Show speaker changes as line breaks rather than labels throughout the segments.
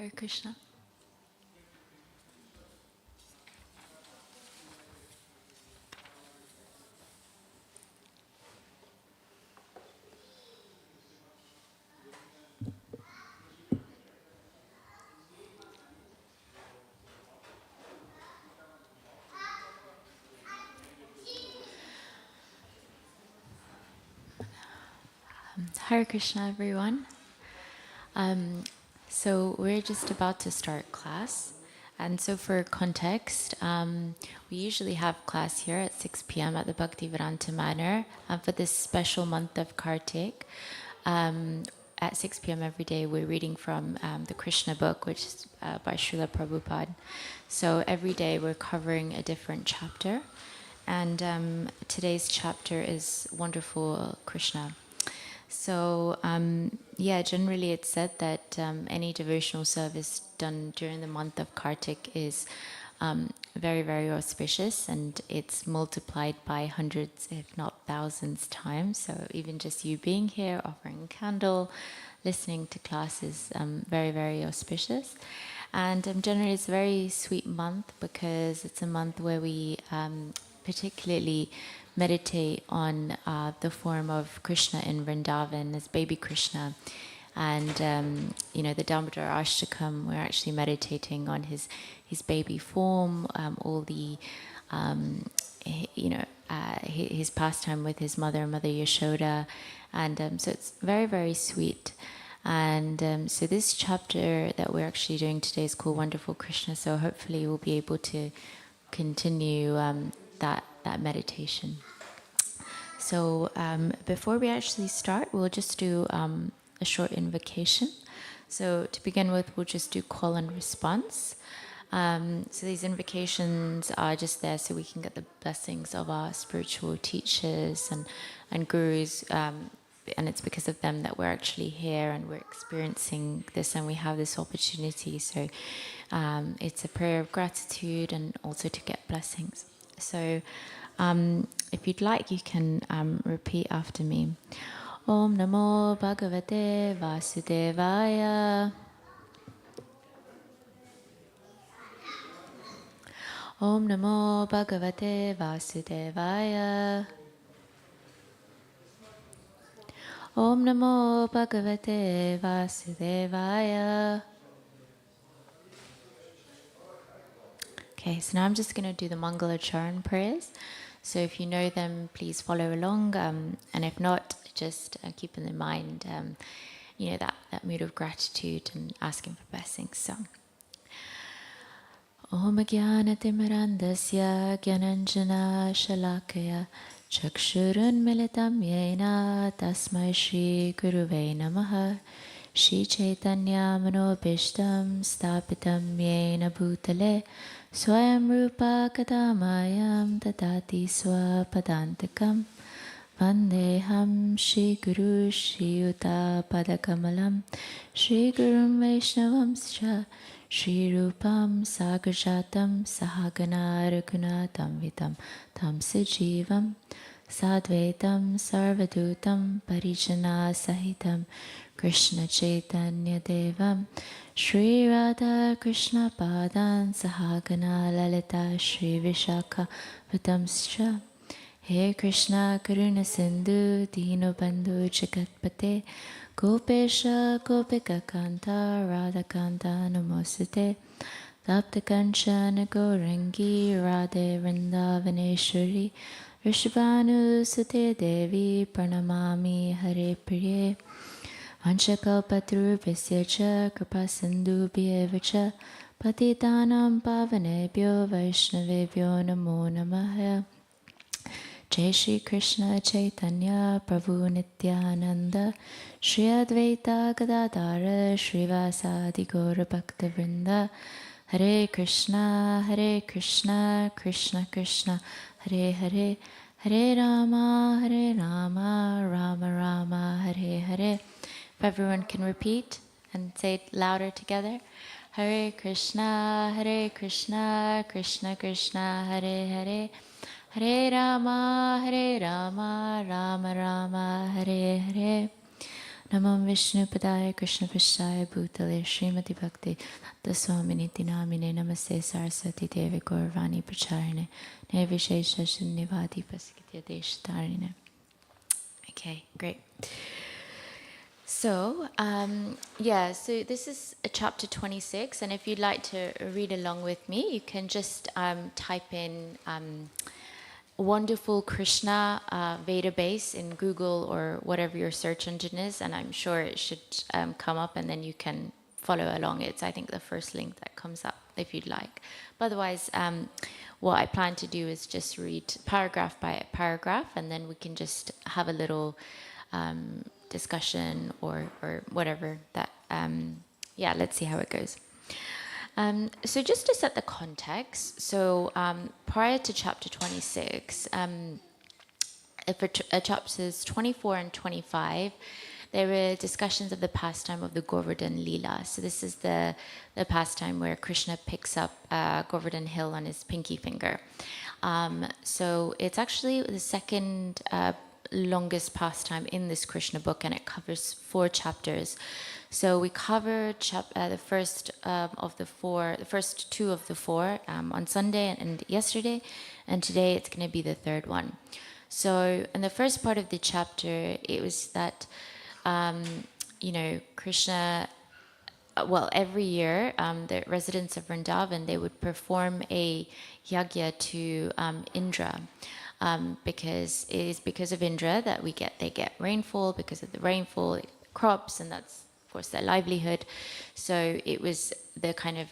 Hare Krishna. Hare Krishna, everyone. So we're just about to start class. And so for context, we usually have class here at 6 p.m. at the Bhaktivedanta Manor for this special month of Kartik. At 6 p.m. every day, we're reading from the Krishna book, which is by Srila Prabhupada. So every day we're covering a different chapter. And today's chapter is Wonderful Krishna. So, generally it's said that any devotional service done during the month of Kartik is very, very auspicious, and it's multiplied by hundreds, if not thousands times. So even just you being here, offering a candle, listening to class is very, very auspicious. And generally it's a very sweet month because it's a month where we particularly meditate on the form of Krishna in Vrindavan as baby Krishna. And, the Damodar Ashtakam, we're actually meditating on his baby form, all the, his pastime with his mother, Mother Yashoda. And so it's very, very sweet. And so this chapter that we're actually doing today is called Wonderful Krishna. So hopefully we'll be able to continue that meditation. So before we actually start, we'll just do a short invocation. So to begin with, we'll just do call and response. So these invocations are just there so we can get the blessings of our spiritual teachers and gurus. And it's because of them that we're actually here and we're experiencing this and we have this opportunity. So it's a prayer of gratitude and also to get blessings. So if you'd like, you can repeat after me. Om Namo Bhagavate Vasudevaya. Om Namo Bhagavate Vasudevaya. Om Namo Bhagavate Vasudevaya. Okay, so now I'm just going to do the Mangalacharan prayers. So if you know them, please follow along. And if not, just keep in mind, that mood of gratitude and asking for blessings. So, Om Jnanatimirandasya Gyananjana Shalakaya Chakshurun Militam Yena Tasmai Shri Guruve Namaha Shri Chaitanya Manobishtam Stapitam Yena Bhutale Swayam Rupa Kadamayam Tatati Swapadantakam Vandeham Shri Guru Shri Yuta Padakamalam Shri Gurum Vaishnavam Shri Rupam Sagarjatam Sahagana Raghunatam Vitam Tam Sajivam Sadvaitam Sarvadutam Parijana Sahitam Krishna Chaitanya Devam Shri Radha Krishna Padan Sahagana Lalita Shri Vishakha Vitamscha He Krishna Karuna Sindhu Dino Bandhu Jagatpate Gopesha Gopika Kanta Radha Kanta Namosate Tapta Kanchana Gorangi Radhe Vrindavaneshwari Rishabhanu Sute Devi Pranamami Hare Priye Vanchakalpatrubhasya cha Kripa Sindhubhya cha Patitanam Pavanebhyo Vaishnavebhyo Namo Namaha Jai Shri Krishna Chaitanya Prabhu Nityananda Shri Advaita Gadadhara Srivasadi Gaura Bhaktivinoda Hare Krishna Krishna Krishna Hare Hare Hare Rama Rama Rama Hare Hare. If everyone can repeat and say it louder together. Hare Krishna Krishna Krishna Hare Hare Hare Rama Rama Rama Hare Hare. Namo Vishnu Padaya Krishna Prasthaya Bhutale Srimati Bhakti Daswaminiti Namine Namaste Saraswati Devi Gauravani Pracharine Nirvishesha Shunyavadi Pasikitya Deshtarine. Okay, great. So, so this is chapter 26, and if you'd like to read along with me, you can just type in Wonderful Krishna Veda base in Google or whatever your search engine is, and I'm sure it should come up, and then you can follow along. It's, I think, the first link that comes up if you'd like. But otherwise, what I plan to do is just read paragraph by paragraph, and then we can just have a little discussion or whatever that, let's see how it goes. So just to set the context, so prior to chapter 26, for chapters 24 and 25, there were discussions of the pastime of the Govardhan Leela. So this is the pastime where Krishna picks up Govardhan Hill on his pinky finger. So it's actually the second longest pastime in this Krishna book, and it covers 4 chapters. So we covered the first two of the 4 on Sunday and yesterday, and today it's going to be the third one. So in the first part of the chapter, it was that Krishna, every year the residents of Vrindavan, they would perform a yagya to Indra. Because it is because of Indra that they get rainfall. Because of the rainfall, crops, and that's of course their livelihood. So it was the kind of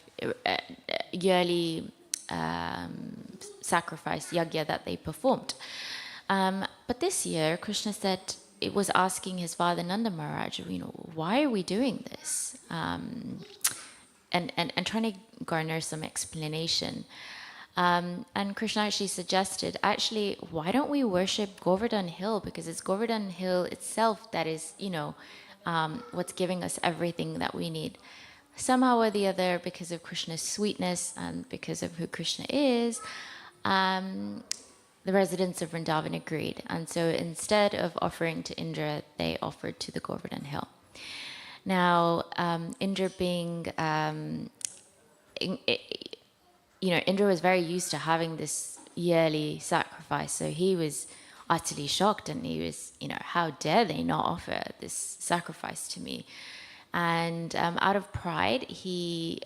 yearly sacrifice yagya that they performed. But this year, Krishna said it was asking his father Nanda Maharaj, why are we doing this? And trying to garner some explanation. And Krishna actually suggested, why don't we worship Govardhan Hill? Because it's Govardhan Hill itself that is, what's giving us everything that we need. Somehow or the other, because of Krishna's sweetness and because of who Krishna is, the residents of Vrindavan agreed. And so instead of offering to Indra, they offered to the Govardhan Hill. Now, Indra being... Indra was very used to having this yearly sacrifice, so he was utterly shocked, and he was, how dare they not offer this sacrifice to me? And out of pride, he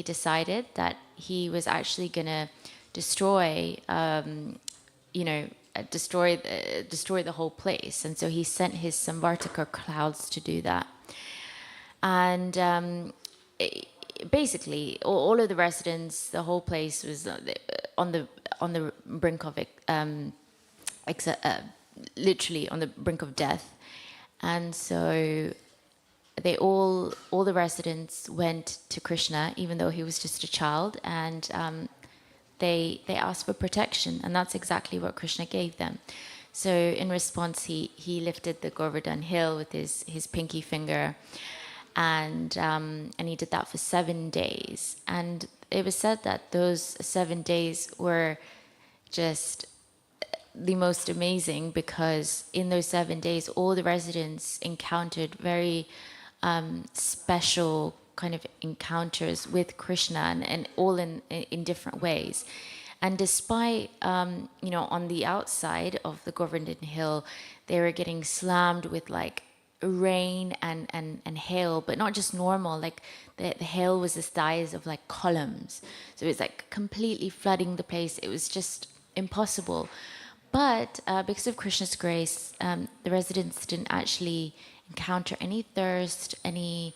decided that he was actually going to destroy the whole place, and so he sent his Samvartaka clouds to do that. And basically, all of the residents, the whole place was on the brink of literally on the brink of death, and so all the residents went to Krishna, even though he was just a child, and they asked for protection, and that's exactly what Krishna gave them. So in response, he lifted the Govardhan Hill with his pinky finger. And he did that for 7 days. And it was said that those 7 days were just the most amazing, because in those 7 days, all the residents encountered very special kind of encounters with Krishna, and all in different ways. And despite, on the outside of the Govardhan Hill, they were getting slammed with rain and hail, but not just normal, the hail was the size of columns, so it was completely flooding the place. It was just impossible. But because of Krishna's grace, the residents didn't actually encounter any thirst, any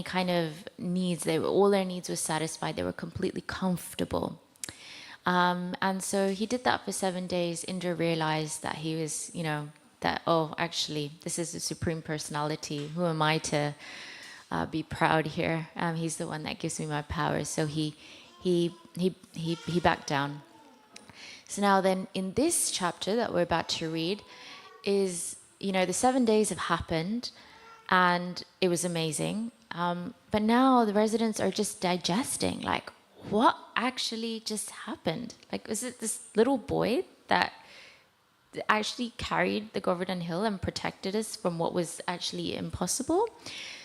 kind of needs. All their needs were satisfied. They were completely comfortable. And so he did that for 7 days. Indra realized that he was, actually, this is the Supreme Personality. Who am I to be proud here? He's the one that gives me my power. So he backed down. So now then, in this chapter that we're about to read, is, the 7 days have happened, and it was amazing. But now the residents are just digesting, what actually just happened? Was it this little boy that actually carried the Govardhan Hill and protected us from what was actually impossible.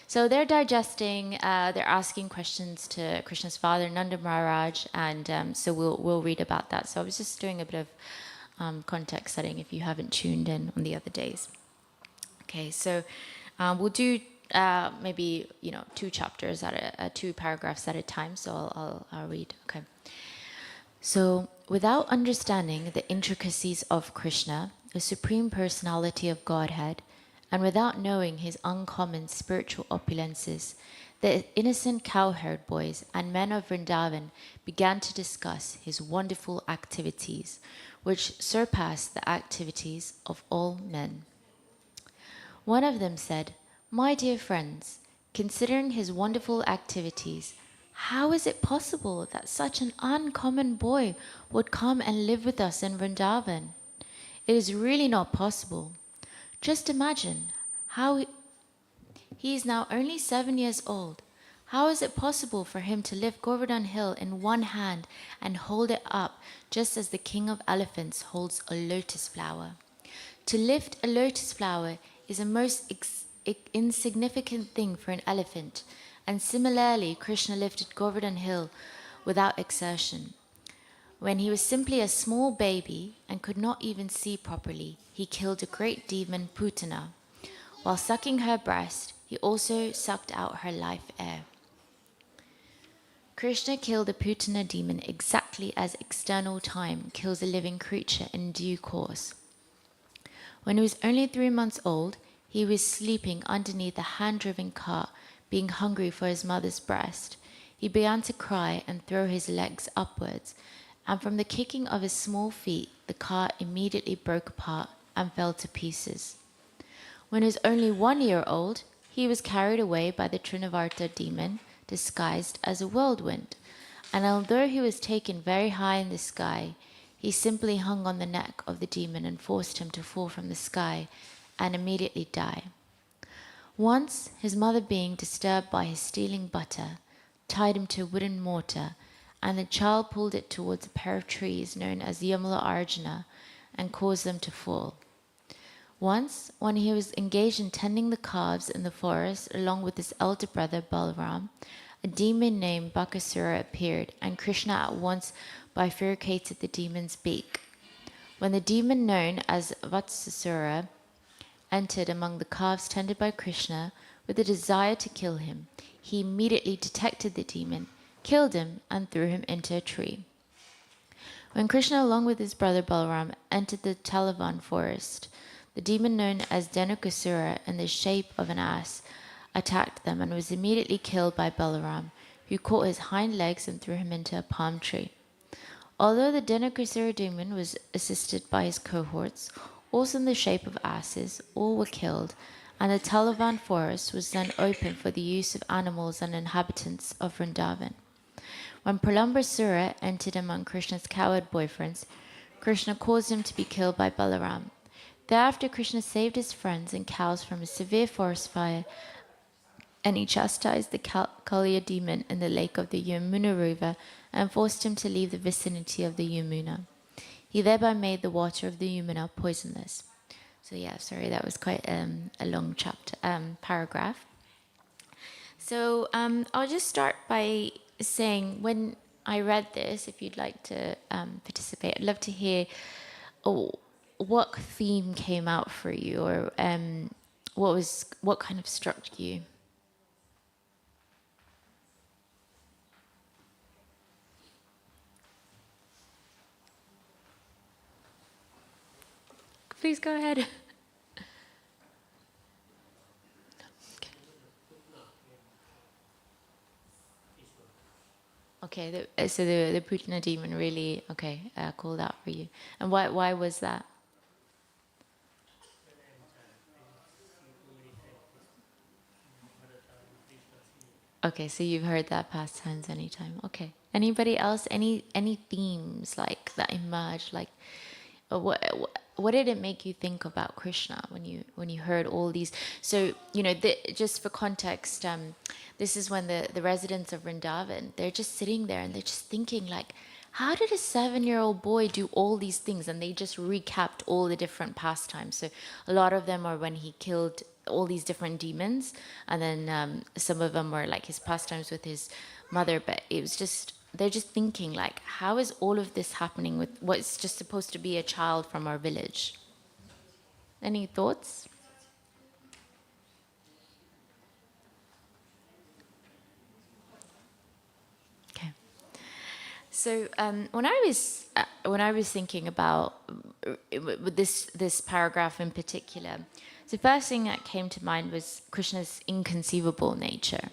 So they're digesting, they're asking questions to Krishna's father, Nanda Maharaj, and so we'll read about that. So I was just doing a bit of context setting if you haven't tuned in on the other days. Okay, so we'll do maybe 2 chapters two paragraphs at a time. So I'll read. Okay. So without understanding the intricacies of Krishna, the Supreme Personality of Godhead, and without knowing his uncommon spiritual opulences, the innocent cowherd boys and men of Vrindavan began to discuss his wonderful activities, which surpassed the activities of all men. One of them said, "My dear friends, considering his wonderful activities, how is it possible that such an uncommon boy would come and live with us in Vrindavan? It is really not possible. Just imagine how he is now only 7 years old. How is it possible for him to lift Govardhan Hill in one hand and hold it up just as the king of elephants holds a lotus flower? To lift a lotus flower is a most insignificant thing for an elephant, and similarly Krishna lifted Govardhan Hill without exertion. When he was simply a small baby and could not even see properly, he killed a great demon, Putana. While sucking her breast, he also sucked out her life air. Krishna killed the Putana demon exactly as external time kills a living creature in due course. When he was only 3 months old, he was sleeping underneath a hand-driven cart, being hungry for his mother's breast. He began to cry and throw his legs upwards, and from the kicking of his small feet, the cart immediately broke apart and fell to pieces. When he was only 1 year old, he was carried away by the Trinavarta demon, disguised as a whirlwind, and although he was taken very high in the sky, he simply hung on the neck of the demon and forced him to fall from the sky and immediately die. Once, his mother, being disturbed by his stealing butter, tied him to a wooden mortar, and the child pulled it towards a pair of trees known as Yamala Arjuna and caused them to fall. Once, when he was engaged in tending the calves in the forest along with his elder brother Balaram, a demon named Bakasura appeared, and Krishna at once bifurcated the demon's beak. When the demon known as Vatsasura entered among the calves tended by Krishna with a desire to kill him, he immediately detected the demon, killed him, and threw him into a tree. When Krishna, along with his brother Balaram, entered the Talavan forest, the demon known as Dhenukasura, in the shape of an ass, attacked them and was immediately killed by Balaram, who caught his hind legs and threw him into a palm tree. Although the Dhenukasura demon was assisted by his cohorts, also in the shape of asses, all were killed, and the Talavan forest was then open for the use of animals and inhabitants of Vrindavan. When Pralambasura entered among Krishna's coward boyfriends, Krishna caused him to be killed by Balaram. Thereafter, Krishna saved his friends and cows from a severe forest fire, and he chastised the Kaliya demon in the lake of the Yamuna River and forced him to leave the vicinity of the Yamuna. He thereby made the water of the Yamuna poisonless. So yeah, sorry, that was quite a long paragraph. So I'll just start by saying, when I read this, if you'd like to participate, I'd love to hear what theme came out for you, or what kind of struck you. Please go ahead. Okay, so the Putana demon really called out for you, and why was that? Okay, so you've heard that past tense anytime. Okay. Anybody else? Any themes like that emerged? Like, what did it make you think about Krishna when you heard all these? So just for context, this is when the residents of Vrindavan, they're just sitting there and they're just thinking like, how did a 7-year-old boy do all these things? And they just recapped all the different pastimes. So a lot of them are when he killed all these different demons, and then some of them were like his pastimes with his mother. But it was just, they're just thinking like, how is all of this happening with what's just supposed to be a child from our village? Any thoughts? Okay. So when I was thinking about this paragraph in particular, the first thing that came to mind was Krishna's inconceivable nature.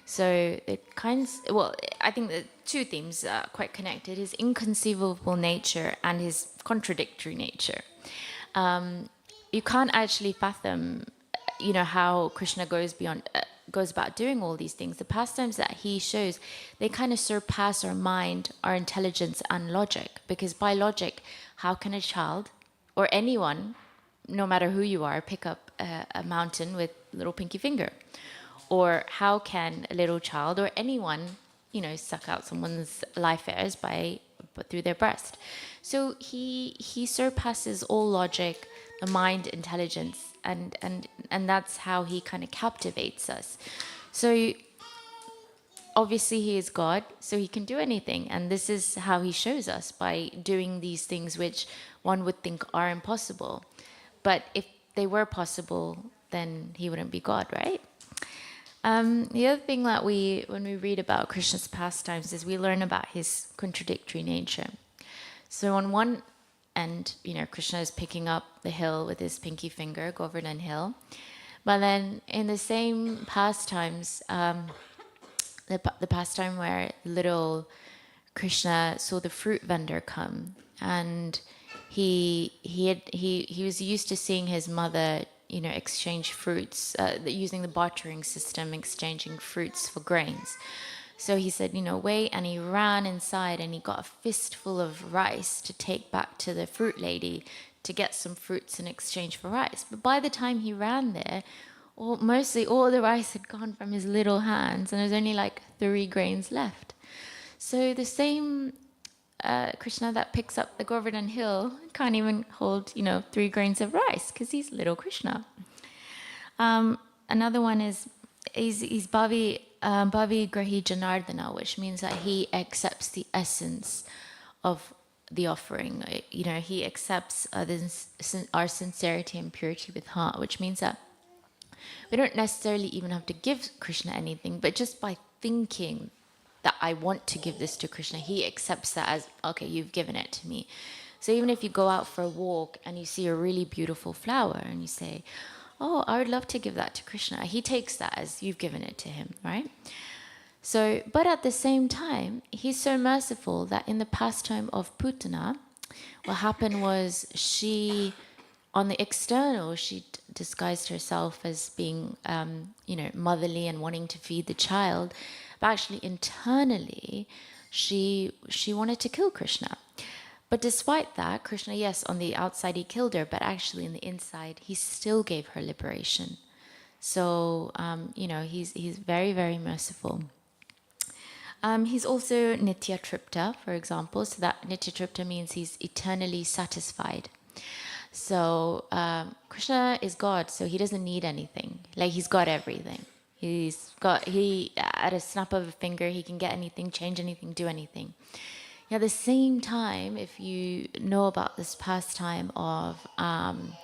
So I think the two themes are quite connected: his inconceivable nature and his contradictory nature. You can't actually fathom, how Krishna goes about doing all these things. The pastimes that he shows, they kind of surpass our mind, our intelligence, and logic. Because by logic, how can a child or anyone, no matter who you are, pick up a mountain with a little pinky finger? Or how can a little child or anyone, suck out someone's life airs through their breast? So he surpasses all logic, the mind, intelligence, and that's how he kind of captivates us. So obviously he is God, so he can do anything, and this is how he shows us, by doing these things which one would think are impossible. But if they were possible, then he wouldn't be God, right? The other thing that when we read about Krishna's pastimes, is we learn about his contradictory nature. So on one end, Krishna is picking up the hill with his pinky finger, Govardhan Hill. But then in the same pastimes, the pastime where little Krishna saw the fruit vendor come, and he was used to seeing his mother, exchange fruits, using the bartering system, exchanging fruits for grains. So he said, wait, and he ran inside and he got a fistful of rice to take back to the fruit lady to get some fruits in exchange for rice. But by the time he ran there, mostly all the rice had gone from his little hands, and there's only like 3 grains left. So the same Krishna that picks up the Govardhan Hill can't even hold, 3 grains of rice, because he's little Krishna. Another one is he's Bhavi Grahi Janardana, which means that he accepts the essence of the offering. He accepts our sincerity and purity with heart, which means that we don't necessarily even have to give Krishna anything, but just by thinking that I want to give this to Krishna, he accepts that as, okay, you've given it to me. So even if you go out for a walk and you see a really beautiful flower and you say, oh, I would love to give that to Krishna, he takes that as you've given it to him, right? So, but at the same time, he's so merciful that in the pastime of Putana, what happened was on the external, she disguised herself as being, motherly and wanting to feed the child. But actually, internally, she wanted to kill Krishna. But despite that, Krishna, yes, on the outside he killed her, but actually in the inside, he still gave her liberation. So, he's very, very merciful. He's also Nitya Tripta, for example. So that Nitya Tripta means he's eternally satisfied. So Krishna is God, so he doesn't need anything. Like, he's got everything. At a snap of a finger, he can get anything, change anything, do anything. At the same time, if you know about this pastime of Mother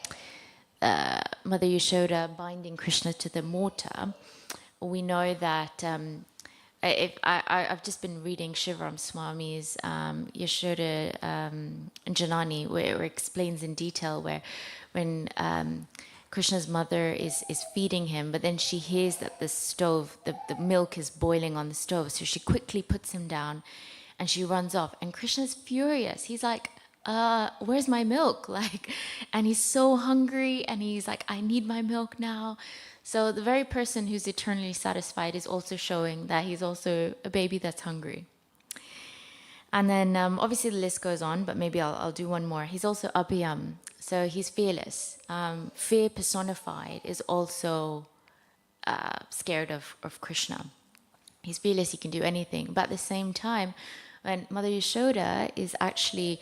Yashoda binding Krishna to the mortar, we know that I've just been reading Shivaram Swami's Yashoda Janani, where it explains in detail when Krishna's mother is feeding him, but then she hears that the stove, the milk is boiling on the stove, so she quickly puts him down and she runs off. And Krishna's furious. He's like, where's my milk? And he's so hungry, and he's like, I need my milk now. So the very person who's eternally satisfied is also showing that he's also a baby that's hungry. And then obviously the list goes on, but maybe I'll do one more. He's also Abhiyam, so he's fearless. Fear personified is also scared of Krishna. He's fearless, he can do anything. But at the same time, when Mother Yashoda is actually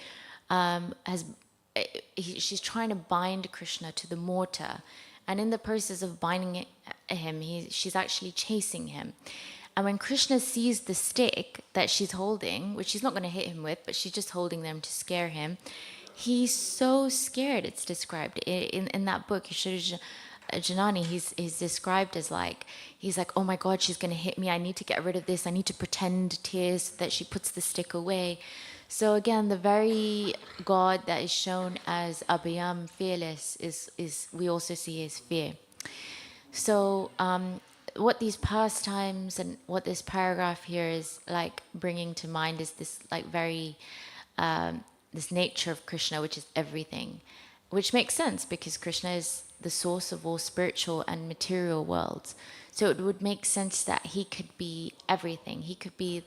she's trying to bind Krishna to the mortar, and in the process of binding him, she's actually chasing him. And when Krishna sees the stick that she's holding, which she's not going to hit him with, but she's just holding them to scare him, he's so scared. It's described in that book, Yashoda Janani. He's described as like, he's like, oh my God, she's going to hit me. I need to get rid of this. I need to pretend tears that she puts the stick away. So again, the very God that is shown as Abhayam, fearless, is we also see as fear. So what these pastimes and what this paragraph here is like bringing to mind is this like very this nature of Krishna, which is everything, which makes sense because Krishna is the source of all spiritual and material worlds. So it would make sense that he could be everything. He could be,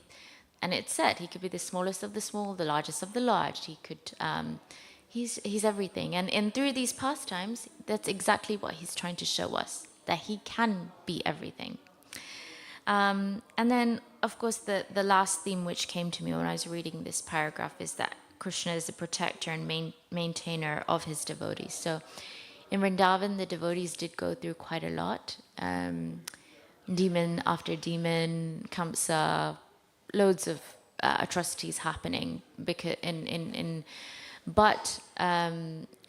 and it's said, he could be the smallest of the small, the largest of the large. He could, he's everything. And through these pastimes, that's exactly what he's trying to show us, that he can be everything. And then, of course, the last theme which came to me when I was reading this paragraph is that Krishna is the protector and maintainer of his devotees. So in Vrindavan, the devotees did go through quite a lot. Demon after demon, Kamsa, loads of atrocities happening. But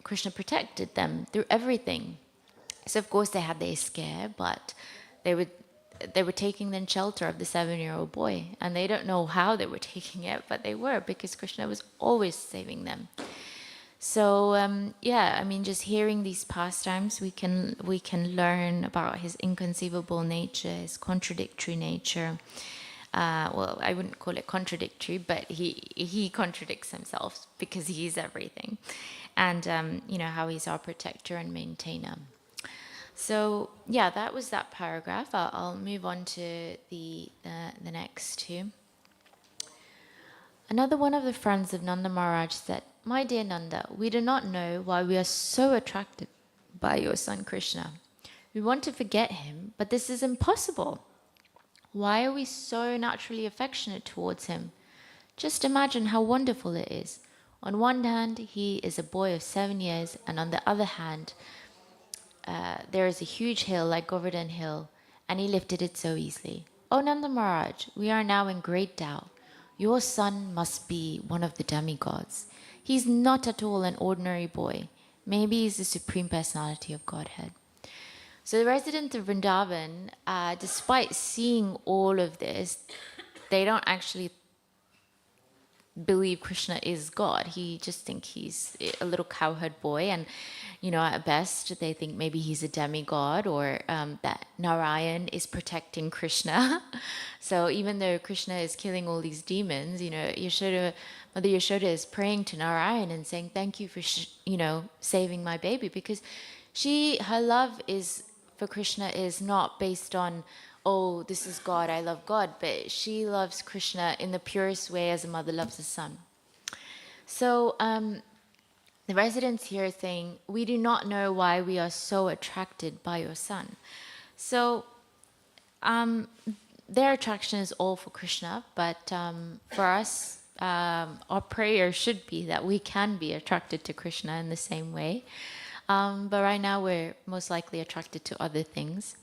Krishna protected them through everything. So of course they had their scare, but they were taking then shelter of the 7-year-old boy, and they don't know how they were taking it, but they were, because Krishna was always saving them. So yeah, I mean, just hearing these pastimes, we can learn about his inconceivable nature, his contradictory nature. Well, I wouldn't call it contradictory, but he contradicts himself because he is everything, and you know how he's our protector and maintainer. So yeah, that was that paragraph. I'll move on to the next two. Another one of the friends of Nanda Maharaj said, "My dear Nanda, we do not know why we are so attracted by your son Krishna. We want to forget him, but this is impossible. Why are we so naturally affectionate towards him? Just imagine how wonderful it is. On one hand, he is a boy of 7 years, and on the other hand, there is a huge hill like Govardhan Hill, and he lifted it so easily. Oh Nanda Maharaj, we are now in great doubt. Your son must be one of the demigods. He's not at all an ordinary boy. Maybe he's the Supreme Personality of Godhead." So the residents of Vrindavan, despite seeing all of this, they don't actually believe Krishna is God. He just think he's a little cowherd boy, and you know, at best they think maybe he's a demigod, or that Narayan is protecting Krishna. So even though Krishna is killing all these demons, you know, Mother Yashoda is praying to Narayan and saying, "Thank you for saving my baby," because her love is for Krishna is not based on, oh, this is God, I love God, but she loves Krishna in the purest way as a mother loves a son. So the residents here are saying, "We do not know why we are so attracted by your son." So their attraction is all for Krishna, but for us, our prayer should be that we can be attracted to Krishna in the same way. But right now we're most likely attracted to other things.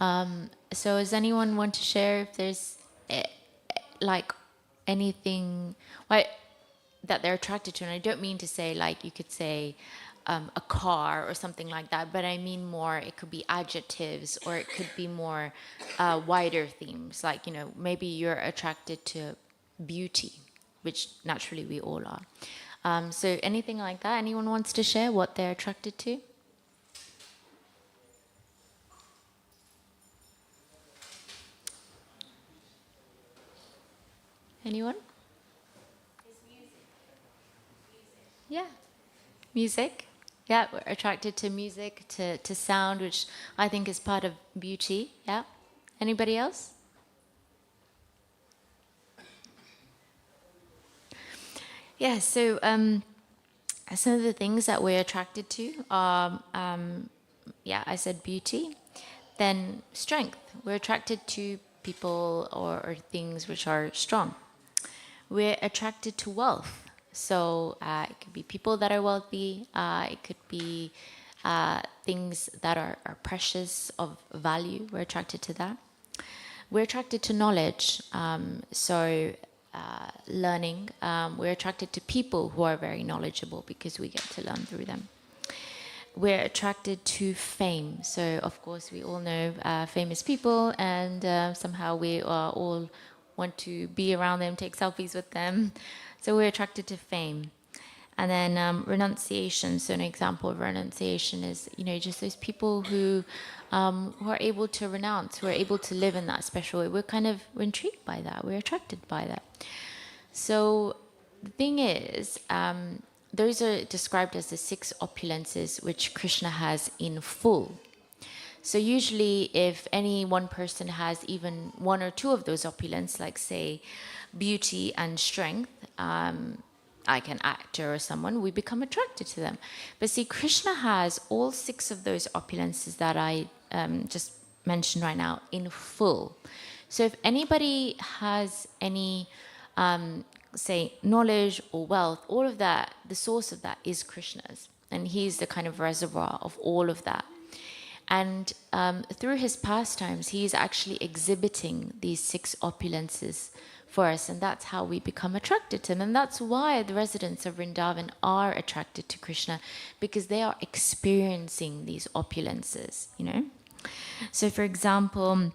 So does anyone want to share if there's like anything that they're attracted to? And I don't mean to say like you could say a car or something like that, but I mean more, it could be adjectives, or it could be more wider themes. Like, you know, maybe you're attracted to beauty, which naturally we all are. So anything like that? Anyone wants to share what they're attracted to? Anyone? Yeah. Music. Yeah, we're attracted to music, to sound, which I think is part of beauty. Yeah. Anybody else? Yeah, so some of the things that we're attracted to are, yeah, I said beauty. Then strength. We're attracted to people or things which are strong. We're attracted to wealth. So it could be people that are wealthy. It could be things that are precious, of value. We're attracted to that. We're attracted to knowledge. Learning. We're attracted to people who are very knowledgeable because we get to learn through them. We're attracted to fame. So, of course, we all know famous people, and somehow we all want to be around them, take selfies with them. So, we're attracted to fame. And then renunciation. So, an example of renunciation is, just those people who are able to renounce, who are able to live in that special way. We're intrigued by that. We're attracted by that. So, the thing is, those are described as the 6 opulences which Krishna has in full. So usually if any one person has even 1 or 2 of those opulence, like say beauty and strength, like an actor or someone, we become attracted to them. But see, Krishna has all 6 of those opulences that I just mentioned right now in full. So if anybody has any say knowledge or wealth, all of that, the source of that is Krishna's, and he's the kind of reservoir of all of that. And through his pastimes, he's actually exhibiting these 6 opulences for us, and that's how we become attracted to him. And that's why the residents of Vrindavan are attracted to Krishna, because they are experiencing these opulences, So for example,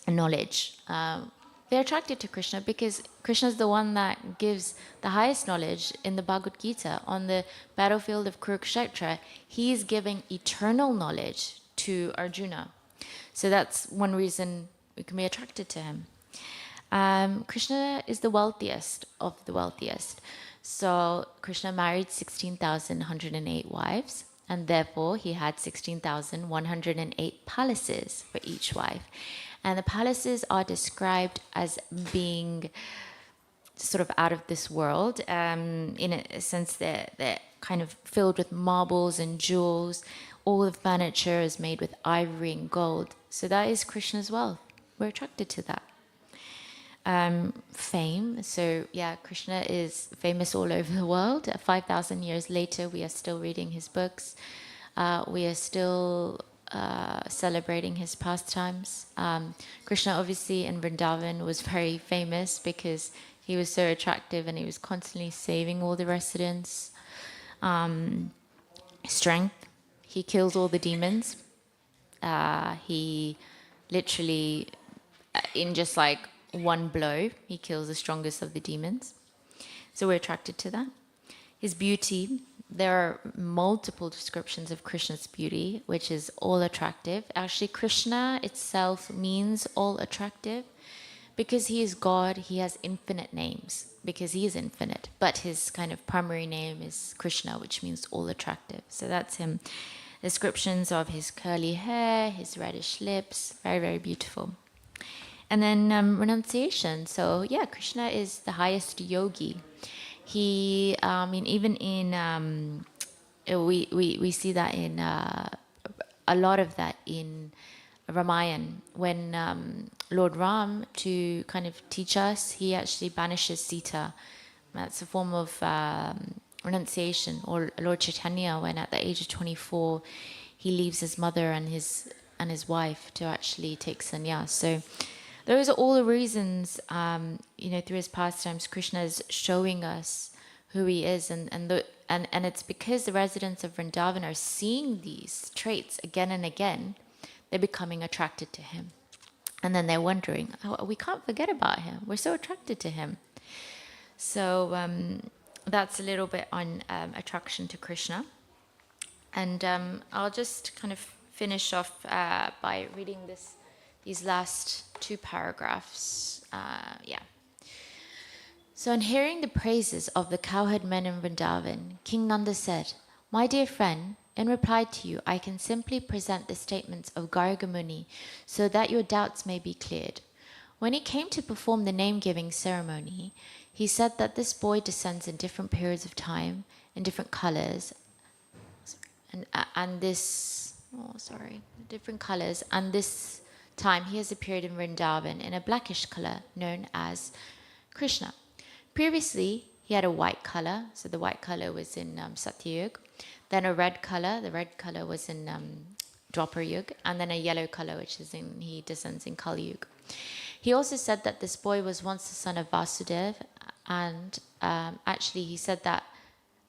knowledge. They're attracted to Krishna because Krishna is the one that gives the highest knowledge in the Bhagavad Gita. On the battlefield of Kurukshetra, he is giving eternal knowledge to Arjuna. So that's one reason we can be attracted to him. Krishna is the wealthiest of the wealthiest. So Krishna married 16,108 wives, and therefore he had 16,108 palaces for each wife. And the palaces are described as being sort of out of this world. In a sense, they're kind of filled with marbles and jewels. All the furniture is made with ivory and gold. So that is Krishna's wealth. We're attracted to that. Fame. So yeah, Krishna is famous all over the world. 5,000 years later, we are still reading his books. We are still celebrating his pastimes. Krishna obviously in Vrindavan was very famous because he was so attractive and he was constantly saving all the residents. Strength. He kills all the demons. He literally, in just like one blow, he kills the strongest of the demons. So we're attracted to that. His beauty. There are multiple descriptions of Krishna's beauty, which is all attractive. Actually, Krishna itself means all attractive. Because he is God, he has infinite names, because he is infinite. But his kind of primary name is Krishna, which means all attractive. So that's him. Descriptions of his curly hair, his reddish lips, very, very beautiful. And then renunciation. So yeah, Krishna is the highest yogi. He, even in, we see that in a lot of that in Ramayana. When Lord Ram, to kind of teach us, he actually banishes Sita. That's a form of renunciation. Or Lord Chaitanya, when at the age of 24, he leaves his mother and his wife to actually take sannyas. So those are all the reasons, through his pastimes, Krishna is showing us who he is, and it's because the residents of Vrindavan are seeing these traits again and again, they're becoming attracted to him. And then they're wondering, oh, we can't forget about him. We're so attracted to him. So that's a little bit on attraction to Krishna. And I'll just kind of finish off by reading these last 2 paragraphs. So on hearing the praises of the cowherd men in Vrindavan, King Nanda said, "My dear friend, in reply to you, I can simply present the statements of Garga Muni so that your doubts may be cleared. When he came to perform the name-giving ceremony, he said that this boy descends in different periods of time, in different colors, different colors, and this time he has appeared in Vrindavan in a blackish color known as Krishna. Previously, he had a white color, so the white color was in Satyayug. Then a red color, the red color was in Dwapar Yug, and then a yellow color, which is in, he descends in Kali Yug. He also said that this boy was once the son of Vasudeva, and actually he said that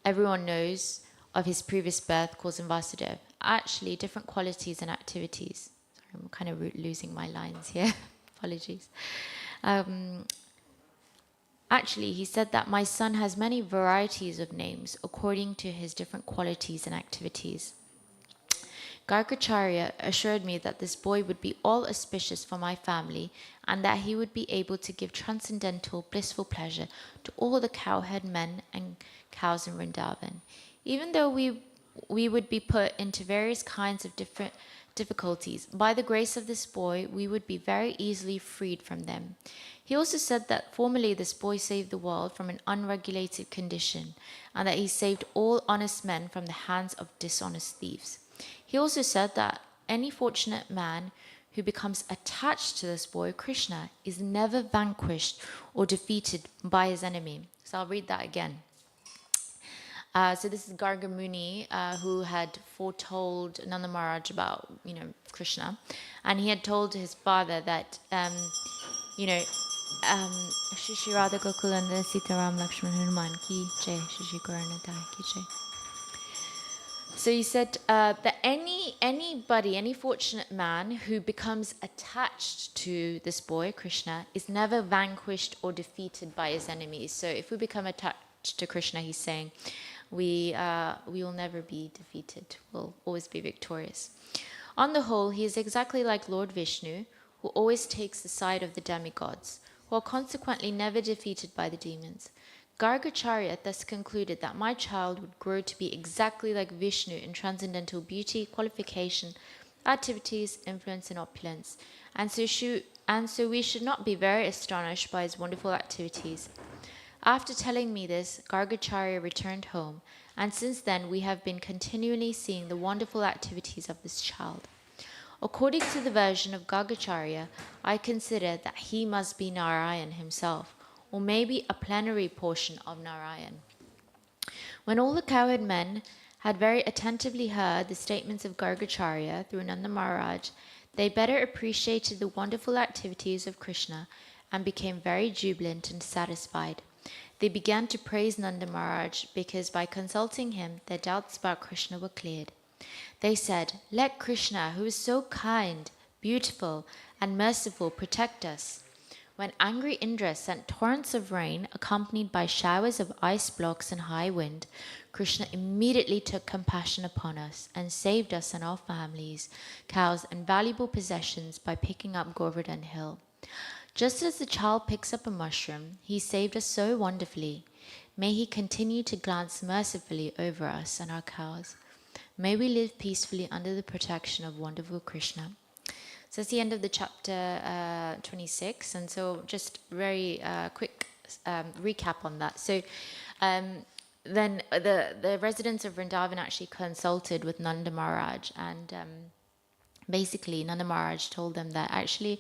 everyone knows of his previous birth calls him Vasudeva. Actually, different qualities and activities. Sorry, I'm kind of losing my lines here. Apologies. Actually, he said that my son has many varieties of names according to his different qualities and activities. Gargacharya assured me that this boy would be all auspicious for my family and that he would be able to give transcendental, blissful pleasure to all the cowherd men and cows in Vrindavan. Even though we would be put into various kinds of different difficulties, by the grace of this boy, we would be very easily freed from them. He also said that formerly this boy saved the world from an unregulated condition and that he saved all honest men from the hands of dishonest thieves. He also said that any fortunate man who becomes attached to this boy, Krishna, is never vanquished or defeated by his enemy. So I'll read that again. So this is Garga Muni, who had foretold Nanda Maharaj about, Krishna. And he had told his father that, Shri Radha Gokulanda Sitaram Lakshman Hanuman ki jai, Shri Gauranatai ki jai. So he said that any fortunate man who becomes attached to this boy, Krishna, is never vanquished or defeated by his enemies. So if we become attached to Krishna, he's saying, we will never be defeated. We'll always be victorious. On the whole, he is exactly like Lord Vishnu, who always takes the side of the demigods, who are consequently never defeated by the demons. Gargacharya thus concluded that my child would grow to be exactly like Vishnu in transcendental beauty, qualification, activities, influence, and opulence, and so we should not be very astonished by his wonderful activities. After telling me this, Gargacharya returned home, and since then we have been continually seeing the wonderful activities of this child. According to the version of Gargacharya, I consider that he must be Narayan himself, or maybe a plenary portion of Narayan. When all the cowherd men had very attentively heard the statements of Gargacharya through Nanda Maharaj, they better appreciated the wonderful activities of Krishna and became very jubilant and satisfied. They began to praise Nanda Maharaj because by consulting him, their doubts about Krishna were cleared. They said, "Let Krishna, who is so kind, beautiful, and merciful, protect us." When angry Indra sent torrents of rain accompanied by showers of ice blocks and high wind, Krishna immediately took compassion upon us and saved us and our families, cows, and valuable possessions by picking up Govardhan Hill. Just as the child picks up a mushroom, he saved us so wonderfully. May he continue to glance mercifully over us and our cows. May we live peacefully under the protection of wonderful Krishna. So that's the end of the chapter 26, and so just very quick recap on that. So then the residents of Vrindavan actually consulted with Nanda Maharaj, and basically Nanda Maharaj told them that actually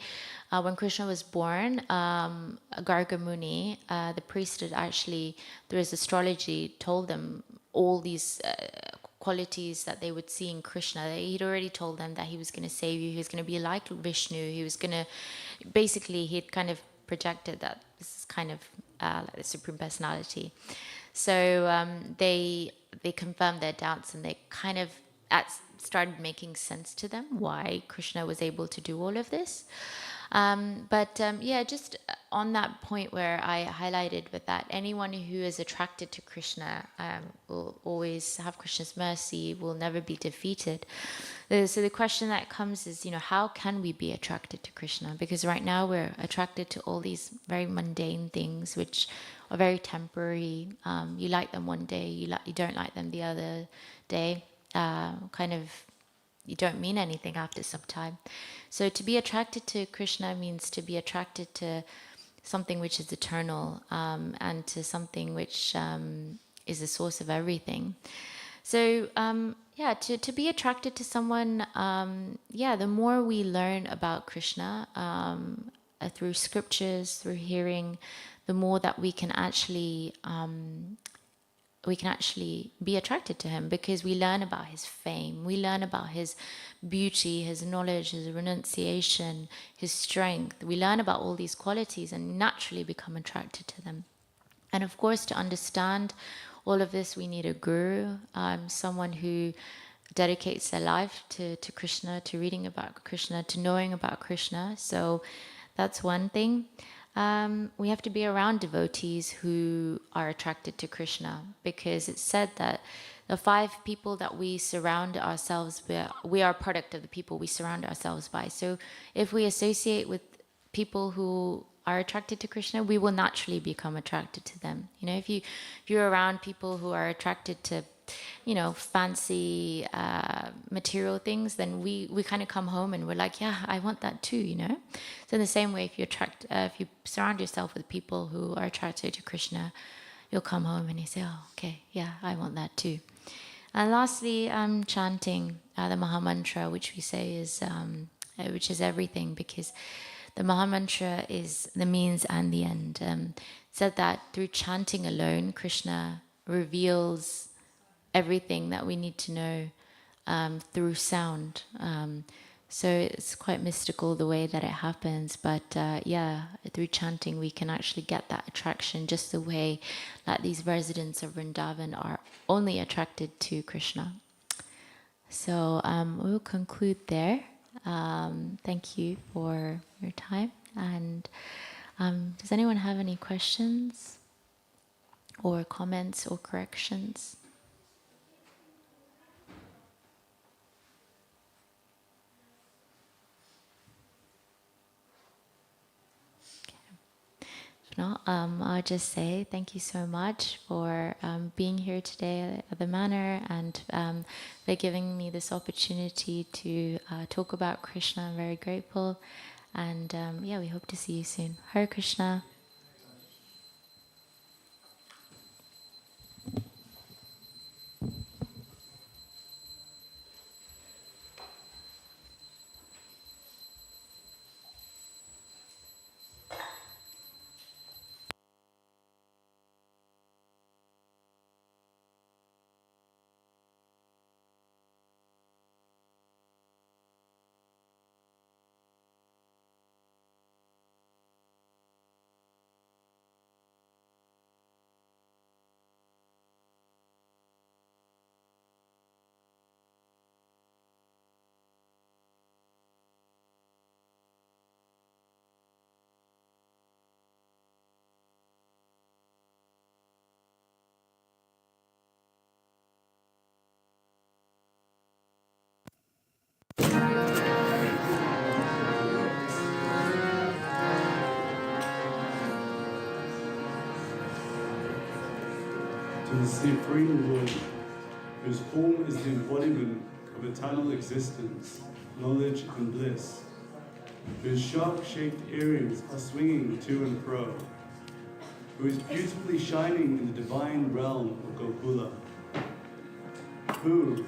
when Krishna was born, Garga Muni, the priest, had actually, through his astrology, told them all these qualities that they would see in Krishna. He'd already told them that he was going to save you, he was going to be like Vishnu, he was going to, basically he'd kind of projected that this is kind of like the Supreme Personality. So they confirmed their doubts, and they kind of started making sense to them why Krishna was able to do all of this. Just on that point where I highlighted with that, anyone who is attracted to Krishna will always have Krishna's mercy, will never be defeated. So the question that comes is, how can we be attracted to Krishna? Because right now we're attracted to all these very mundane things which are very temporary. You like them one day, you don't like them the other day. You don't mean anything after some time. So to be attracted to Krishna means to be attracted to something which is eternal, and to something which is the source of everything. So to be attracted to someone, the more we learn about Krishna through scriptures, through hearing, the more that we can actually be attracted to him, because we learn about his fame, we learn about his beauty, his knowledge, his renunciation, his strength. We learn about all these qualities and naturally become attracted to them. And of course, to understand all of this, we need a guru, someone who dedicates their life to Krishna, to reading about Krishna, to knowing about Krishna. So that's one thing. We have to be around devotees who are attracted to Krishna, because it's said that the 5 people that we surround ourselves with, we are a product of the people we surround ourselves by. So if we associate with people who are attracted to Krishna, we will naturally become attracted to them. You know, if you're around people who are attracted to, you know, fancy material things, then we kind of come home and we're like, yeah, I want that too, you know. So in the same way, if you surround yourself with people who are attracted to Krishna, you'll come home and you say, oh, okay, yeah, I want that too. And lastly, chanting the Mahamantra, which we say is, which is everything, because the Mahamantra is the means and the end. Said that through chanting alone, Krishna reveals everything that we need to know through sound. So it's quite mystical the way that it happens. But yeah, through chanting we can actually get that attraction, just the way that these residents of Vrindavan are only attracted to Krishna. So we'll conclude there. Thank you for your time. And does anyone have any questions or comments or corrections? If not, I'll just say thank you so much for being here today at the Manor, and for giving me this opportunity to talk about Krishna. I'm very grateful. And yeah, we hope to see you soon. Hare Krishna.
To the Supreme Lord, whose form is the embodiment of eternal existence, knowledge and bliss, whose shark-shaped earrings are swinging to and fro, who is beautifully shining in the divine realm of Gokula, who,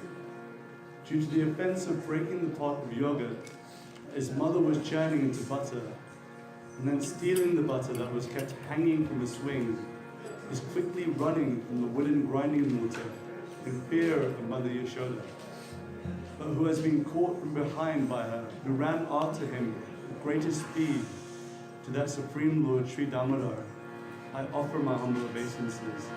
due to the offense of breaking the pot of yogurt, his mother was churning into butter, and then stealing the butter that was kept hanging from a swing, is quickly running from the wooden grinding mortar in fear of Mother Yashoda, but who has been caught from behind by her, who ran after him with greatest speed to that Supreme Lord Sri Damodar, I offer my humble obeisances.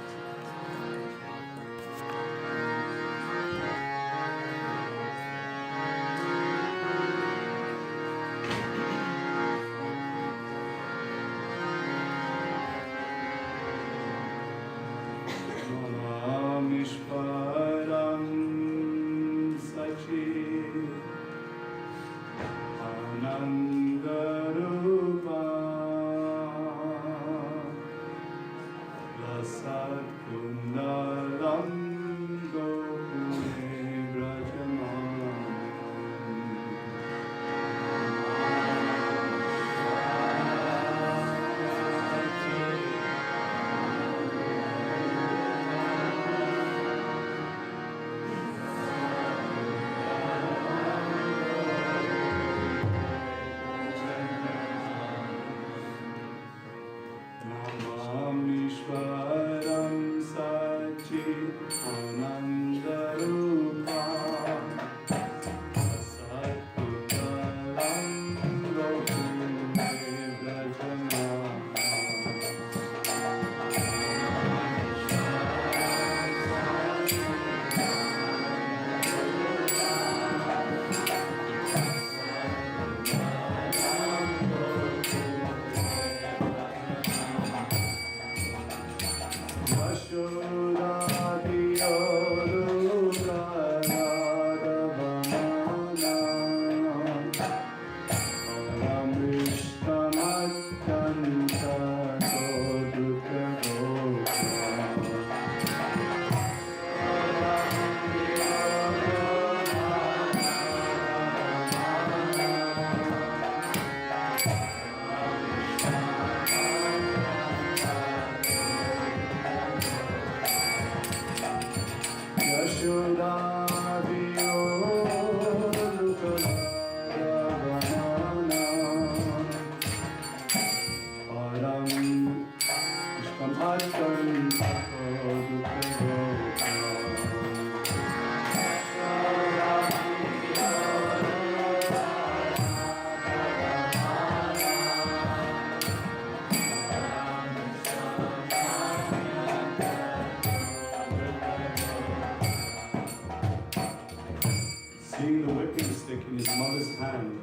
Seeing the whipping stick in his mother's hand,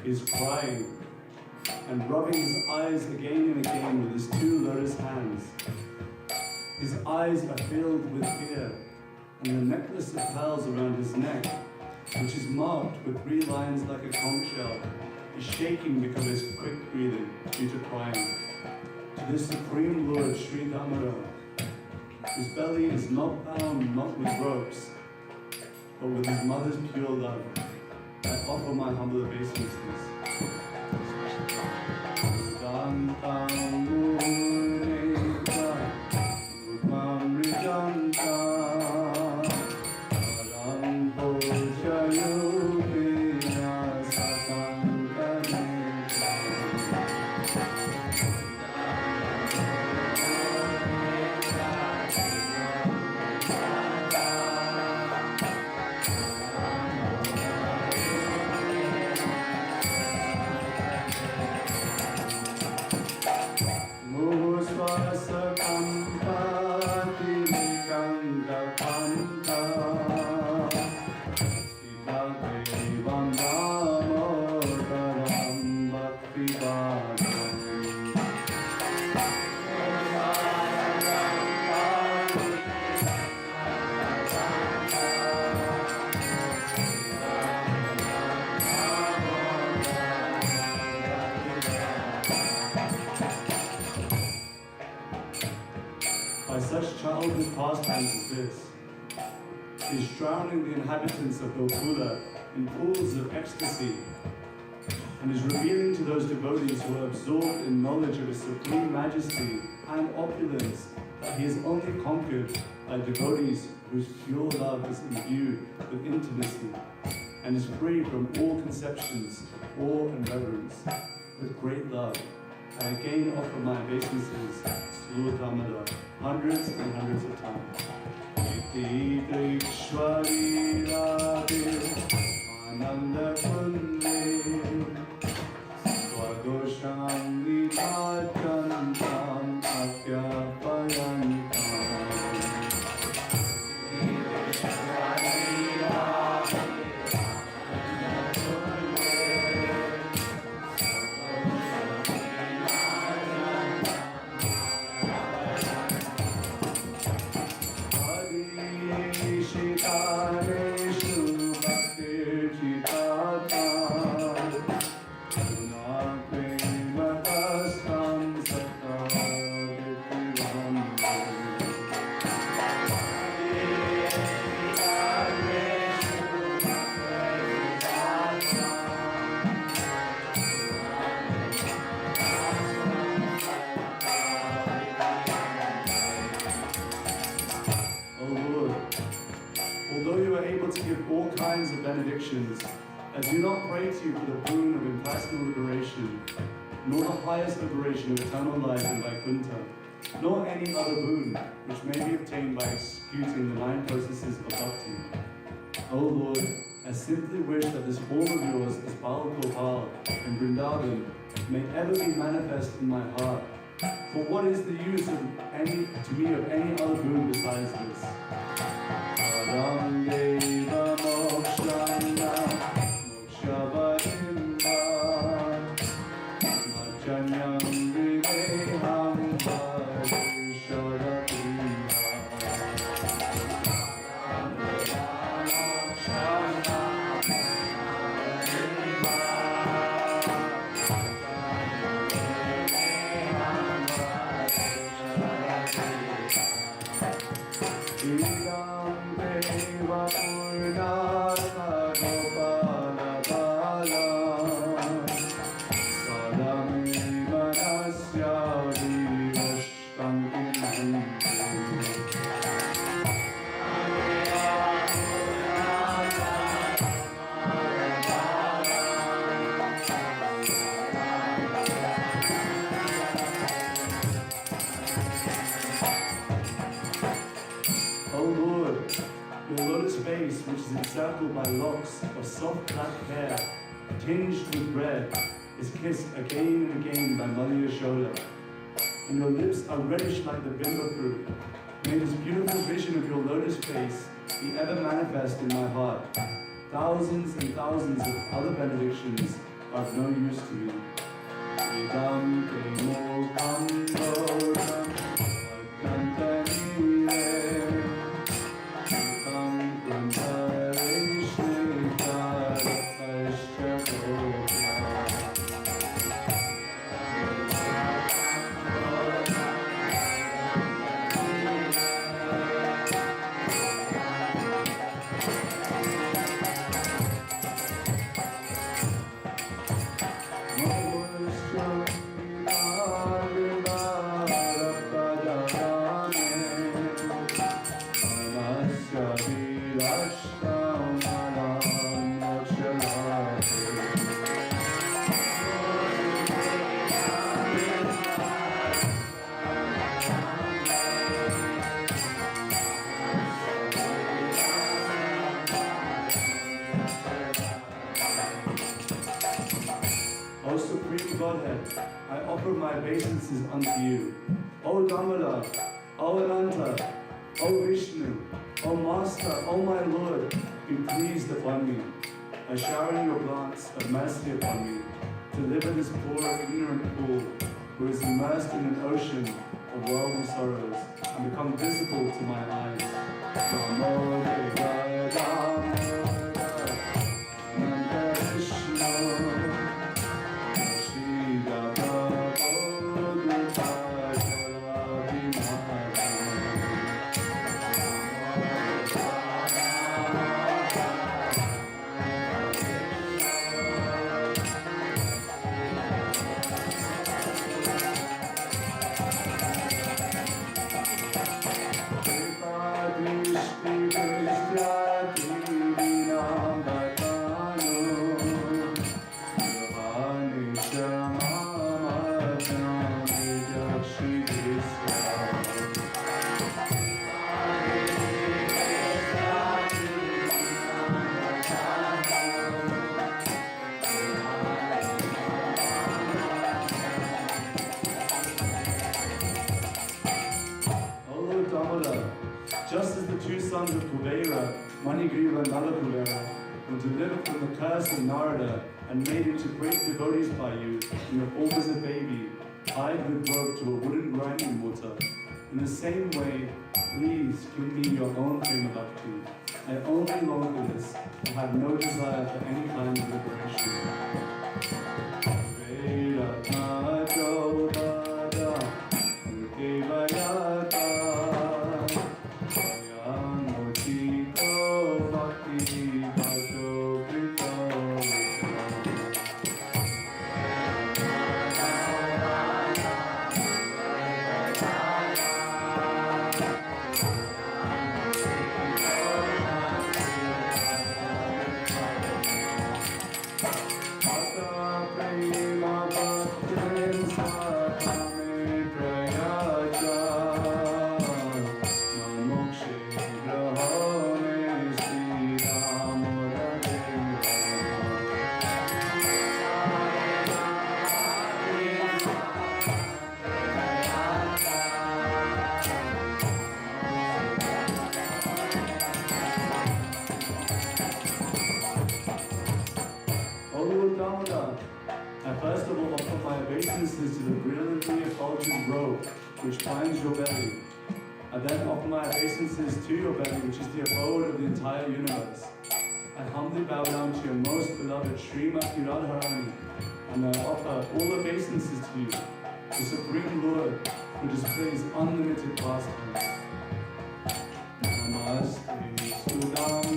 he's crying and rubbing his eyes again and again with his two lotus hands. His eyes are filled with fear, and the necklace of pearls around his neck, which is marked with 3 lines like a conch shell, is shaking because of his quick breathing due to crying. To this Supreme Lord Sri Damodar, his belly is not bound not with ropes, but with his mother's pure love, I offer my humble obeisances. By such childhood pastimes as this, is drowning the inhabitants of Gokula in pools of ecstasy, and is revealing to those devotees who are absorbed in knowledge of His supreme majesty and opulence that He is only conquered by devotees whose pure love is imbued with intimacy and is free from all conceptions, awe and reverence. With great love, I again offer my obeisances to Lord Damodar hundreds and hundreds of times. Iti Trikshwari Radhe Ananda Kunde Swagosham Nitajantam Atyapayantam. All kinds of benedictions, I do not pray to you for the boon of impersonal liberation, nor the highest liberation of eternal life in Vaikuntha, nor any other boon which may be obtained by executing the 9 processes of bhakti. O Lord, I simply wish that this form of yours as Bal Gopal in Vrindavan may ever be manifest in my heart. For what is the use to me of any other boon besides this? Arangeva mokshana mokshavadimba Majanyam viveham varisharatim. lotus face, which is encircled by locks of soft black hair, tinged with red, is kissed again and again by Mother Yashoda. And your lips are reddish like the bimba fruit. May this beautiful vision of your lotus face be ever manifest in my heart. Thousands and thousands of other benedictions are of no use to me. Idam kemo kamboram adkantanile idam krantarishnikarashchakopya. O Supreme Godhead, I offer my obeisances unto you. O Damodar, O Ananta, O Vishnu, O Master, O my Lord, be pleased upon me, by showering your glance of mercy upon me, to deliver this poor ignorant fool, who is immersed in an ocean of worldly sorrows, and become visible to my eyes. Namo Devaya Damodar, Nanda Vishnu, just as the two sons of Kuvera, Manigriva and Nalakuvera, were delivered from the curse of Narada and made into great devotees by you in the form as a baby, tied with rope to a wooden grinding mortar. In the same way, please give me your own frame of bhakti. I only long for this and have no desire for any kind of liberation. I first of all offer my obeisances to the brilliantly effulgent robe which binds your belly. I then offer my obeisances to your belly, which is the abode of the entire universe. I humbly bow down to your most beloved Srimati Radharani, and I offer all obeisances to you, the Supreme Lord, who displays unlimited pastimes. Namaste Sudame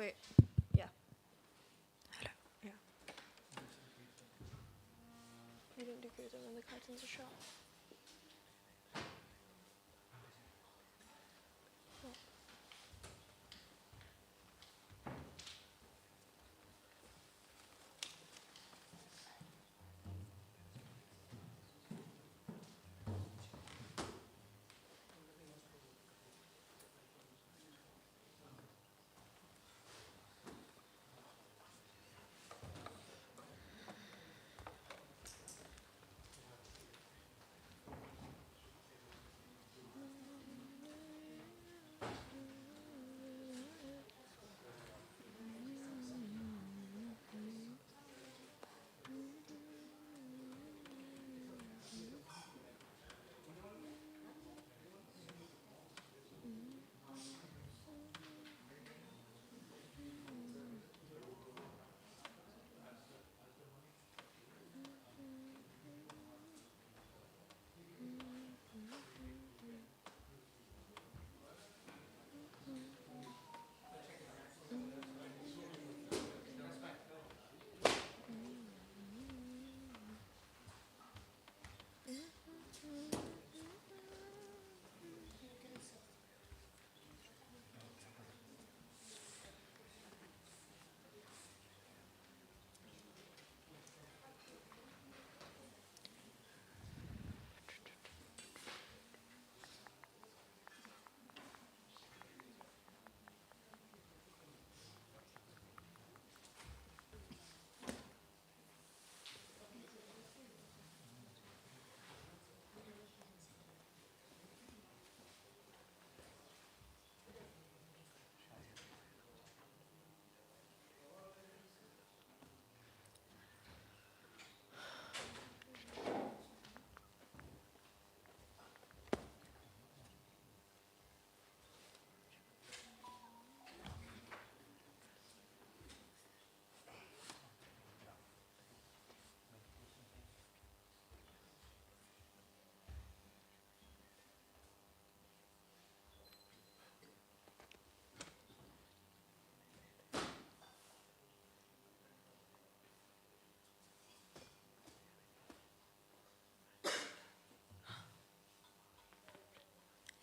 Wait. Yeah. Hello. Yeah. You didn't do cruise and then the cartons are shot.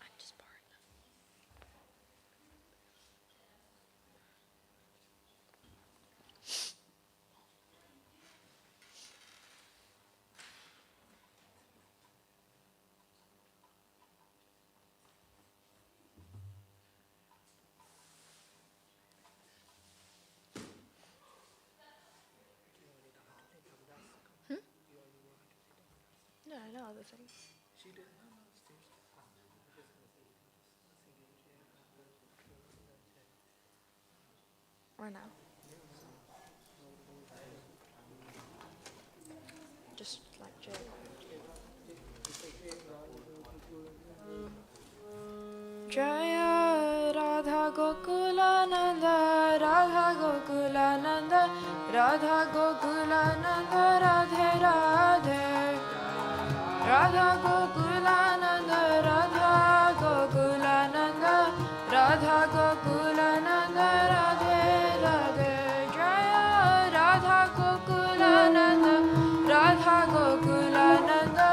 I'm just bored. No, I know other things. Or now. Just like Jay. Jaya Radha Gokulananda, Radha Gokulananda, Radha Gokulananda, Radhe Radhe. Radha Gokulananda, Radha Gokulananda, Radha Gokulananda, Radhe Radhe. Jaya Radha Gokulananda, Radha Gokulananda,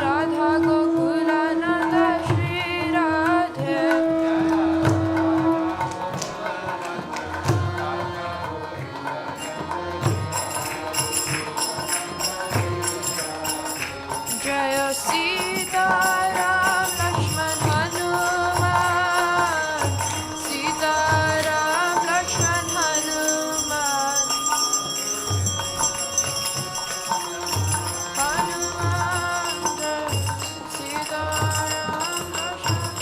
Radha Gokulananda, Shri Radhe. Jaya Sita Ram Lakshman Hanuman, Sita Ram Lakshman Hanuman, Hanuman Jai Sita Ram Lakshman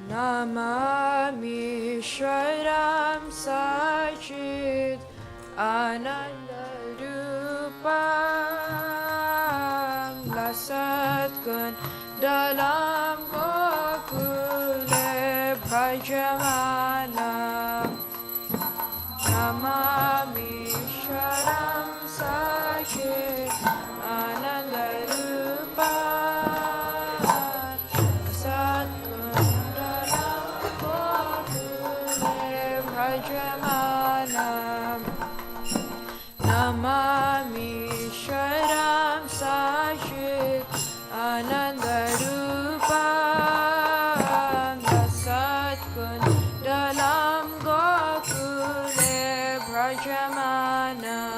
Namami Shwaram Sachit Ananda Rupam Lasat Gun Dalam Gokule Bhajamanam Namami Sharam Sachit Ananda Rupam Namami Shwaram Sachit Anandarupam Dasatkun Dalam Gokule Brajamana